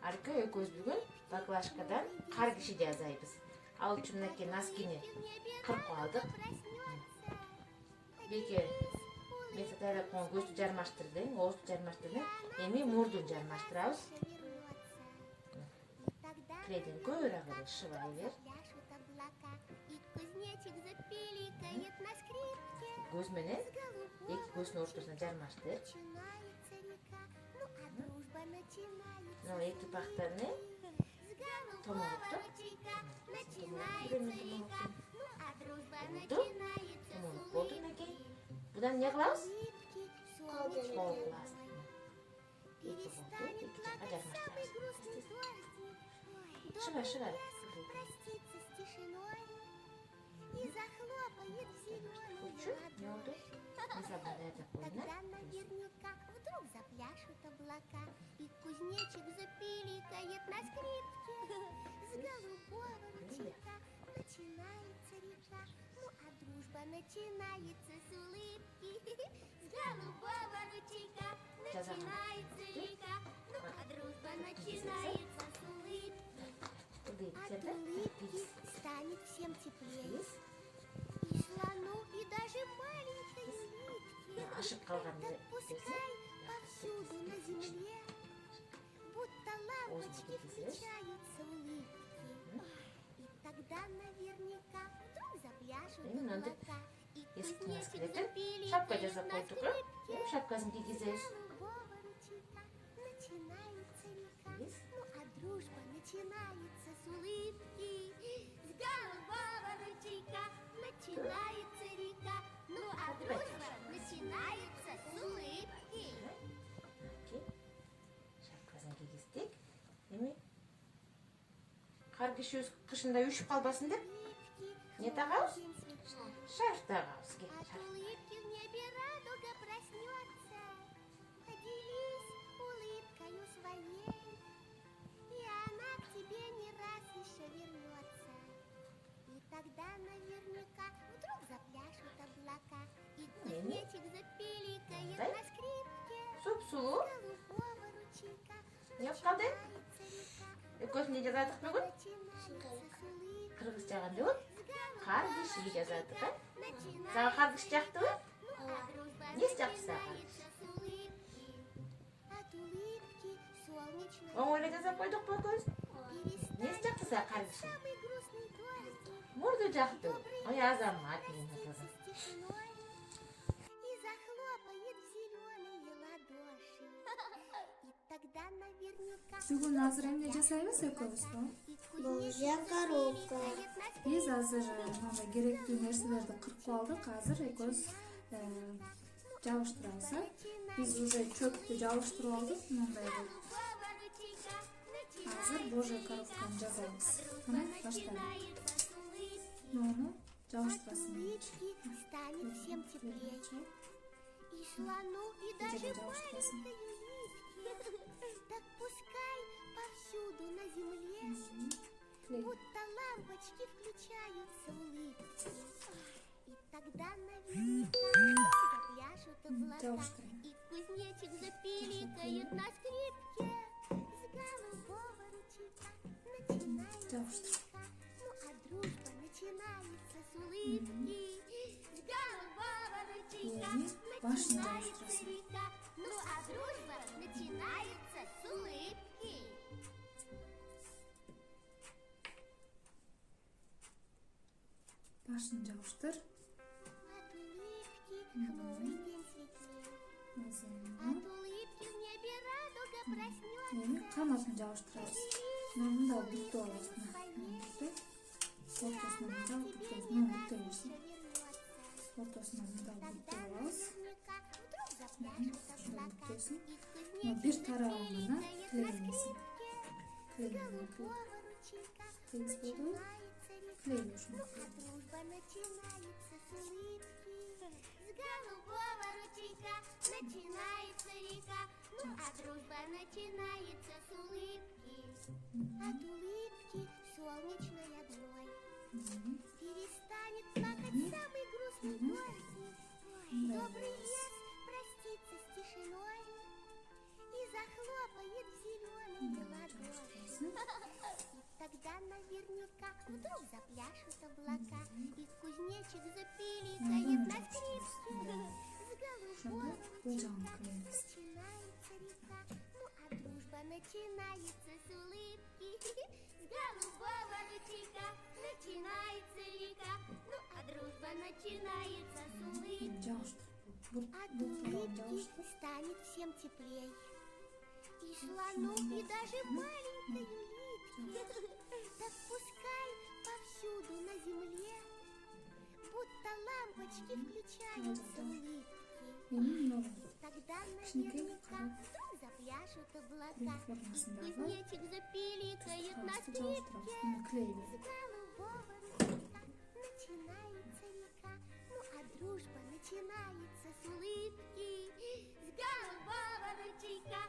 Арка экөөбүз бүгүн баклажкадан кар киши жасайбыз. Ал үчүн мынакей носкини кырып алдык. Беке мета таyrап койгон көздү жармаштырдым, оозду жармаштырдым. Эми мурдун жармаштырабыз. Кредин көбүрөөк эле шыбай бер. Көз менен эки көздүн ортосуна жармаштыр. Мына эки пактаны томолукту. Томолук болду мынакей. Будан эмне кылабыз? Кол кылабыз. Эки колду эки жакка жармаштырабыз. Шыбай, шыбай. Учу, не oldu? Не забыдай такой, наверняка вдруг запляшут облака, и кузнечик запиликает на скрипке. С голубого ручейка начинается река, ну а дружба начинается с улыбки. С голубого ручейка начинается река, ну а дружба начинается с улыбки. От улыбки станет всем теплее. И слону, и даже маленькой улитке. Так пускай повсюду на земле будто лампочки включаются улыбки. И тогда наверняка вдруг запляшут облака, и кузнечик запиликает на скрипке. Шапкасын кийгизебиз. С голубого ручейка начинается река, ну а дружба начинается с улыбки. С голубого ручейка начинается река, ну а дружба начинается с улыбки. Шапкасын кийгиздик. Эми кар кишибиз кышында үшүп калбасын деп эмне тагабыз? Шарф тагабыз. От улыбки в небе радуга проснется. Поделись улыбкою своей, и она к тебе не раз еще вернется. И тогда наверняка вдруг запляшут облака, и кузнечик запиликает на скрипке. Суп-сулуу. Голубого ручейка Эмне калды? начинается река, Экөөсүн эмне жазадык бүгүн? начинается с улыбки. Кыргызча кандай? Кар киши жазадык, а? Начинается Сага кар киш жактыбы? Не жакты сага? От улыбки солнечной Оңой эле жазап койдук экөөбүз. Эмнеси жакты сага кар киши? самый грустный дождик. Мурду жакты. Ой, азамат менин кызым. С тишиной и захлопает в зеленые ладоши. И тогда наверняка Бүгүн азыр эмне жасайбыз экөөбүз? Божья коробка. Биз азыр мындай керектүү нерселерди кыркып алдык. Азыр экөөбүз жабыштырабыз. Биз уже чөптү жабыштырып алдык. Мындай азыр Божья коробканы жасайбыз. Мына баштайлык. Муну жабыштырасың. Улыбки станет всем теплее. И слону, и даже маленькой улитке. Так пускай повсюду на земле будто лампочки включаются улыбки. И тогда наверняка запляшут облака, и кузнечик запиликает на скрипке. С голубого ручейка начинается река, ну а дружба начинается с улыбки. С голубого ручейка начинается река, ну а дружба начинается с улыбки. Башын жабыштыр. От улыбки хмурый день светлее. От улыбки в небе радуга проснется. Эми канатын жабыштырабыз. Мында бүтүп аласың. Ортосуна мында бүтөбүз. Мына бүтө берсин. Ортосуна мында бүтүп алабыз. Бүтөсүн. Бир тарабына клеймесин. Голубого ручейка Клеймес болду. Клеймеш муну. дружба начинается с улыбки. С голубого ручейка начинается река, ну а дружба начинается с улыбки. От улыбки солнечной одной перестанет плакать самый грустный дождик. Добрый лес простится с тишиной и захлопает в зеленые ладони. Тогда наверняка вдруг запляшут облака, и кузнечик запиликает на скрипке. С голубого ручейка начинается река, ну а дружба начинается с улыбки. С голубого ручейка начинается река, ну а дружба начинается с улыбки. От улыбки станет всем теплей, и слону, и даже маленькой улитке. Так пускай повсюду на земле будто лампочки включаются улыбки. Тогда наверняка вдруг запляшут облака, и кузнечик запиликает на скрипке. С голубого ручейка начинается река, ну а дружба начинается с улыбки. С голубого ручейка